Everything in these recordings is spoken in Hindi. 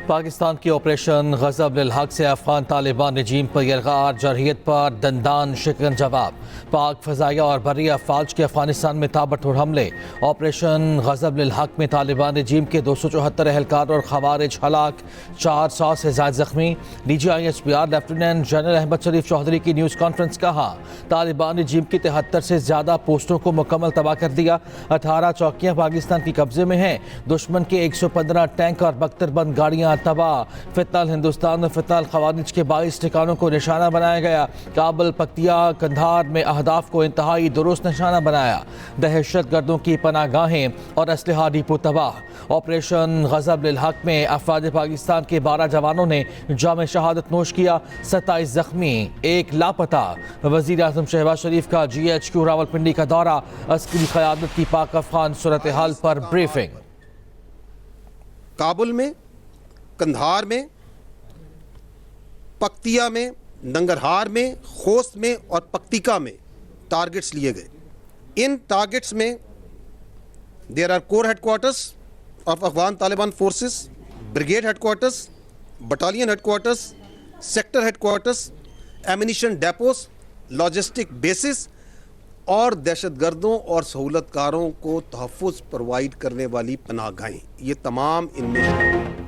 पाकिस्तान की ऑपरेशन ग़ज़ब-उल-हक़ से अफ़गान तालिबान रजीम पर यलग़ार जरहियत पर दंदान शिकन जवाब। पाक फ़ज़ाइया और बर्री अफ़वाज के अफ़गानिस्तान में ताबड़तोड़ हमले। ऑपरेशन ग़ज़ब-उल-हक़ में तालिबान रजीम के 274 एहलकार और ख़वारिज हलाक, 400 से ज़ायद ज़ख्मी। DGISPR लेफ्टिनेंट जनरल अहमद शरीफ चौधरी की न्यूज़ कॉन्फ्रेंस। कहा तालिबान रजीम की 73 से ज़्यादा पोस्टों को मुकम्मल तबाह कर दिया। 18 चौकियाँ पाकिस्तान की कब्जे में हैं। दुश्मन के 115 टैंक और बख्तरबंद गाड़ियाँ तबाह। फितनाल हिंदुस्तान और फितनाल ख़वारिज के 22 ठिकानों को निशाना बनाया गया। काबुल, पक्तिया, कंधार में अहदाफ को इंतहाई दुरुस्त निशाना बनाया। दहशत गर्दों की पनागाहें और असलहा डिपो तबाह। ऑपरेशन ग़ज़ब-उल-हक़ में अफ़वाज पाकिस्तान के 12 जवानों ने जाम शहादत नोश किया। 27 ज़ख्मी, 1 लापता। वज़ीर आज़म शहबाज शरीफ का GHQ रावलपिंडी का दौरा। अस्करी क़यादत की पाक अफ़गान सूरत हाल पर ब्रीफिंग। काबुल में, कंधार में, पक्तिया में, नंगरहार में, खोस्त में और पक्तिका में टारगेट्स लिए गए। इन टारगेट्स में there are core headquarters of Afghan Taliban forces, brigade headquarters, battalion headquarters, sector headquarters, ammunition depots, logistic bases और दहशतगर्दों और सहूलतकारों को तहफ़्फ़ुज़ प्रोवाइड करने वाली पनाहगाहें, ये तमाम इनमें।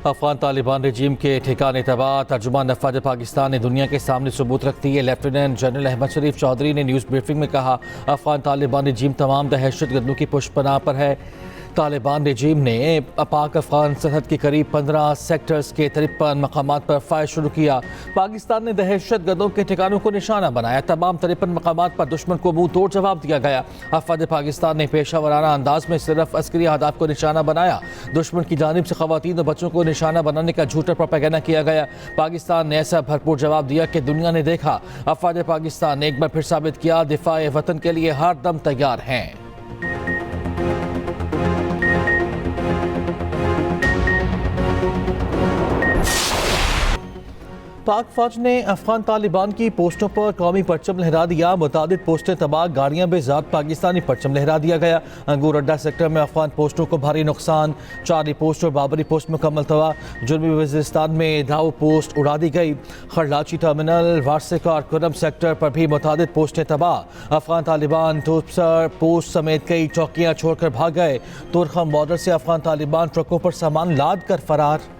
अफ़गान तालिबान रजीम के ठिकाने तबाह। तर्जुमान अफ़वाज पाकिस्तान ने दुनिया के सामने सबूत रख दिए। लेफ्टिनेंट जनरल अहमद शरीफ चौधरी ने न्यूज़ ब्रीफिंग में कहा अफ़गान तालिबान रजीम तमाम दहशत गर्दों की पुष्पनाह पर है। तालिबान रजीम ने पाक अफ़गान सरहद के करीब 15 सेक्टर्स के 53 मकामात पर फायर शुरू किया। पाकिस्तान ने दहशत गर्दों के ठिकानों को निशाना बनाया। तमाम 53 मकामात पर दुश्मन को मुंह तोड़ जवाब दिया गया। अफ़वाज पाकिस्तान ने पेशा वराना अंदाज में सिर्फ अस्करी अहदाफ को निशाना बनाया। दुश्मन की जानिब से ख़वातीन और बच्चों को निशाना बनाने का झूठा प्रोपेगेंडा किया गया। पाकिस्तान ने ऐसा भरपूर जवाब दिया कि दुनिया ने देखा। अफ़वाज पाकिस्तान ने एक बार फिर साबित किया दिफाए वतन के लिए हर दम तैयार हैं। पाक फौज ने अफगान तालिबान की पोस्टों पर कौमी परचम लहरा दिया। मुतादिद पोस्टें तबाह, गाड़ियां बेजात, पाकिस्तानी परचम लहरा दिया गया। अंगूर अड्डा सेक्टर में अफगान पोस्टों को भारी नुकसान। चारी पोस्ट और बाबरी पोस्ट मुकम्मल तबाह। जुनूबी वज़ीरिस्तान में दाऊ पोस्ट उड़ा दी गई। खरलाची टर्मिनल, वारसिका और कुरम सेक्टर पर भी मुतादिद पोस्टें तबाह। अफगान तालिबान टोपसर पोस्ट समेत कई चौकियां छोड़कर भाग गए। तुरखम बॉर्डर से अफगान तालिबान ट्रकों पर सामान लाद कर फरार।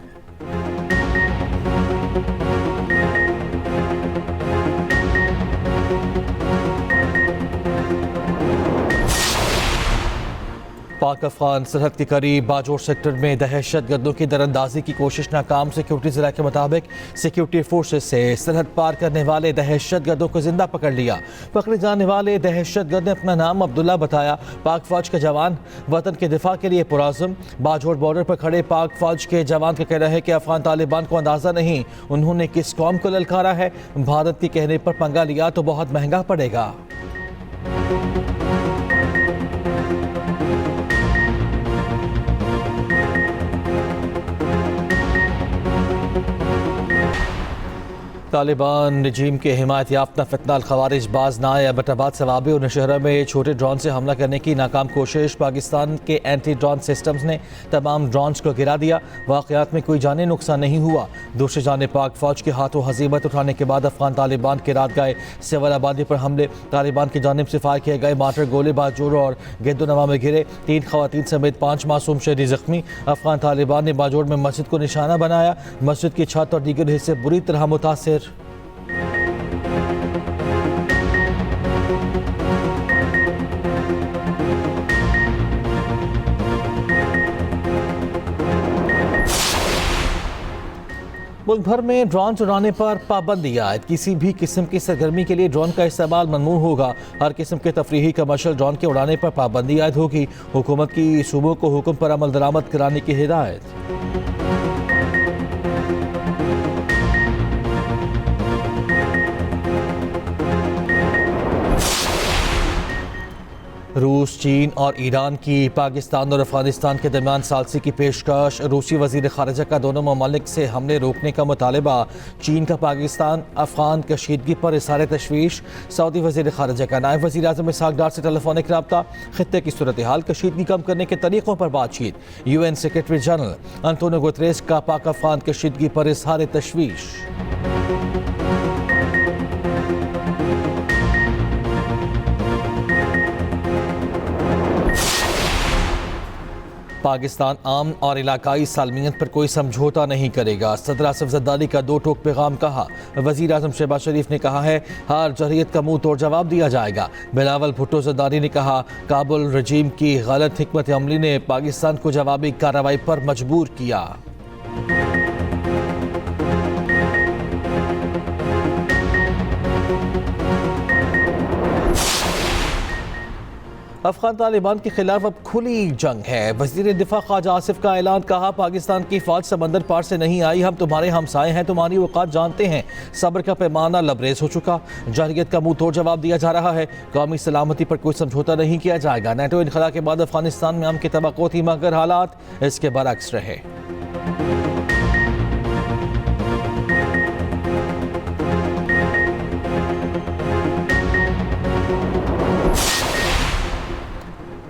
पाक अफगान सरहद के करीब बाजोर सेक्टर में दहशत गर्दों की दरअंदाजी की कोशिश नाकाम। सिक्योरिटी ज़रा के मुताबिक सिक्योरिटी फोर्सेस से सरहद पार करने वाले दहशत गर्दों को जिंदा पकड़ लिया। पकड़े जाने वाले दहशत गर्द ने अपना नाम अब्दुल्ला बताया। पाक फौज के जवान वतन के दिफा के लिए पुराज़म। बाजोर बॉर्डर पर खड़े पाक फौज के जवान का कहना है कि अफगान तालिबान को अंदाज़ा नहीं उन्होंने किस कौम को ललकारा है। भारत के कहने पर पंगा लिया तो बहुत महंगा पड़ेगा। तालिबान रजीम के हिमायत याफ्ता फितनाल ख़वारिज बाज ना आए। एबटाबाद सवाबी और नौशहरा में छोटे ड्रोन से हमला करने की नाकाम कोशिश। पाकिस्तान के एंटी ड्रोन सिस्टम्स ने तमाम ड्रोन्स को गिरा दिया। वाक़यात में कोई जानी नुकसान नहीं हुआ। दूसरी जानिब पाक फ़ौज के हाथों हज़ीमत उठाने के बाद अफगान तालिबान के रात गए सिविल आबादी पर हमले। तालिबान की जानिब से फायर किए गए मार्टर गोले बाजोर और गेदोनवा में गिरे। 3 ख़वातीन समेत 5 मासूम शहरी ज़ख्मी। अफगान तालिबान ने बाजोर में मस्जिद को निशाना बनाया। मस्जिद की छत और दीगर हिस्से बुरी तरह मुतासिर। मुल्क भर में ड्रोन उड़ाने पर पाबंदी आयद। किसी भी किस्म की सरगर्मी के लिए ड्रोन का इस्तेमाल ममनू होगा। हर किस्म के तफरीही कमर्शल ड्रोन के उड़ाने पर पाबंदी आयद होगी। हुकूमत की सूबों को हुक्म पर अमल दरामद कराने की हिदायत। रूस, चीन और ईरान की पाकिस्तान और अफगानिस्तान के दरमियान सालसी की पेशकश। रूसी वजीर खारजा का दोनों ममालिक से हमले रोकने का मुतालबा। चीन का पाकिस्तान अफगान कशीदगी पर इज़हार तशवीश। सऊदी वजीर खारजा का नायब वजीर आज़म इसहाक डार से टेलीफोनिक रब्ता। खित्ते की सूरत हाल, कशीदगी कम करने के तरीक़ों पर बातचीत। UN secretary general Antonio Guterres का पाक अफगान कशीदगी पर इज़हार तशवीश। पाकिस्तान आम और इलाकाई सालमियत पर कोई समझौता नहीं करेगा। सदर आसिफ ज़रदारी का दो टोक पैगाम कहा। वज़ीर आज़म शहबाज शरीफ ने कहा है हर जरहियत का मुंह तोड़ जवाब दिया जाएगा। बिलावल भुट्टो ज़रदारी ने कहा काबुल रजीम की गलत हिकमत अमली ने पाकिस्तान को जवाबी कार्रवाई पर मजबूर किया। अफगान तालिबान के खिलाफ अब खुली जंग है। वज़ीर दिफा ख्वाजा आसिफ का ऐलान, कहा पाकिस्तान की फौज समंदर पार से नहीं आई, हम तुम्हारे हमसाए हैं, तुम्हारी औकात जानते हैं। सब्र का पैमाना लबरेज हो चुका, जरहियत का मुंह तोड़ जवाब दिया जा रहा है। कौमी सलामती पर कोई समझौता नहीं किया जाएगा। नेटो इनखला के बाद अफगानिस्तान में अमन की तवक्को थी, मगर हालात इसके बरअक्स रहे।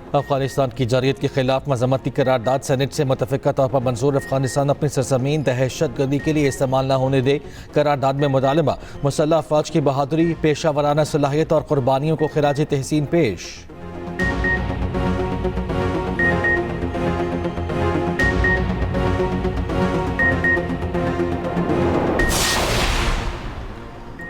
अफगानिस्तान की जरहियत के खिलाफ मजम्मती करारदाद सेनेट से मुतफ़िक़ा तौर पर मंजूर। अफगानिस्तान अपनी सरजमीन दहशतगर्दी के लिए इस्तेमाल न होने दे। करारदाद में मुतालबा मुसल्लह अफ़वाज की बहादुरी, पेशा वराना सलाहियत और कुर्बानियों को खिराज तहसीन पेश।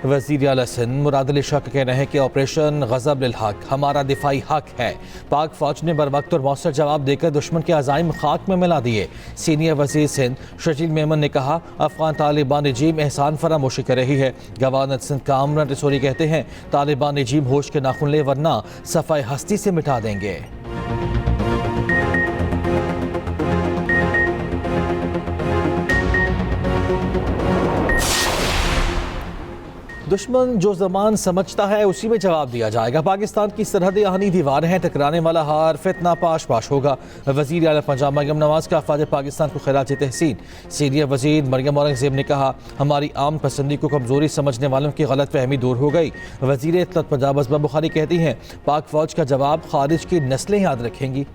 वज़ीर आला सिंध मुराद अली शाह का कहना है कि ऑपरेशन ग़ज़ब लिल हक़ हमारा दिफाई हक़ है। पाक फ़ौज ने बर वक्त और मौसर जवाब देकर दुश्मन के अज़ाइम खाक में मिला दिए। सीनियर वज़ीर सिंध शजील मेमन ने कहा अफ़गान तालिबान रजीम एहसान फरामोशी कर रही है। गवर्नर सिंध कामरान रसूरी कहते हैं तालिबान रजीम होश के नाखून ले वरना सफ़ाई हस्ती से मिटा देंगे। दुश्मन जो ज़बान समझता है उसी में जवाब दिया जाएगा। पाकिस्तान की सरहद आहनी दीवार हैं, टकराने वाला हार फितना पाश पाश होगा। वज़ीर आला पंजाब मरियम नवाज़ का अफ़वाज पाकिस्तान को खिराज तहसीन। सीनियर वज़ीर मरियम औरंगज़ेब ने कहा हमारी आम पसंदी को कमज़ोरी समझने वालों की गलत फहमी दूर हो गई। वज़ीर इत्तलात पंजाब असमा बुखारी कहती हैं पाक फ़ौज का जवाब खारिज की नस्लें याद रखेंगी।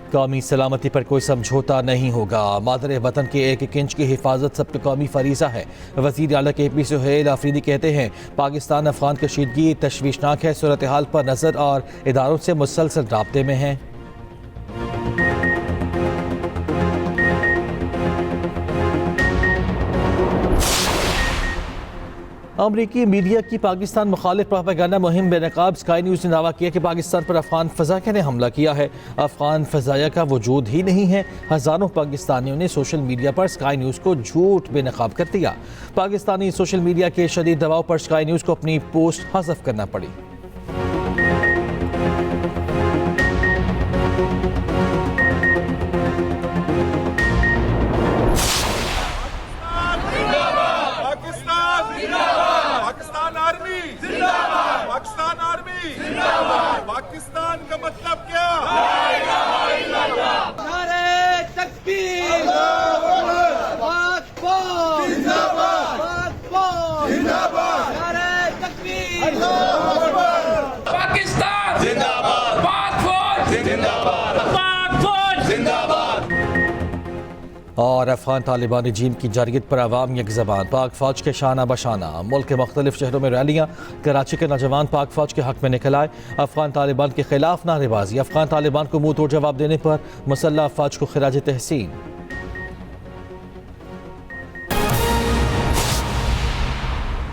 कौमी सलामती पर कोई समझौता नहीं होगा। मादर वतन के एक एक इंच की हिफाजत सबके कौमी फरीज़ा है। वज़ीर आला KP सुहेल आफरीदी कहते हैं पाकिस्तान अफगान कशीदगी तशवीशनाक है, सूरत हाल पर नज़र और इदारों से मुसलसल राब्ते में है। अमरीकी मीडिया की पाकिस्तान मुखालिफ प्रोपेगेंडा मुहिम बेनकाब। स्काई न्यूज़ ने दावा किया कि पाकिस्तान पर अफगान फ़ज़ाइया ने हमला किया है। अफगान फ़ज़ाइया का वजूद ही नहीं है। हज़ारों पाकिस्तानियों ने सोशल मीडिया पर स्काई न्यूज़ को झूठ बेनकाब कर दिया। पाकिस्तानी सोशल मीडिया के शदीद दबाव पर स्काई न्यूज़ को अपनी पोस्ट हज़फ करना पड़ी। पाकिस्तान का मतलब क्या? नारे तकबीर, पाक फौज जिंदाबाद, पाक फौज जिंदाबाद, नारे तकबीर, पाकिस्तान जिंदाबाद, पाक फौज जिंदाबाद, पाक फौज जिंदाबाद। और अफगान तालिबान रजीम की जरहियत पर अवाम एक ज़बान। पाक फ़ौज के शाना बशाना मुल्क के मुख्तलिफ शहरों में रैलियाँ। कराची के नौजवान पाक फ़ौज के हक़ में निकल आए। अफगान तालिबान के खिलाफ नारेबाजी। अफगान तालिबान को मुँह तोड़ जवाब देने पर मुसल्लह अफ़वाज को खिराज तहसीन।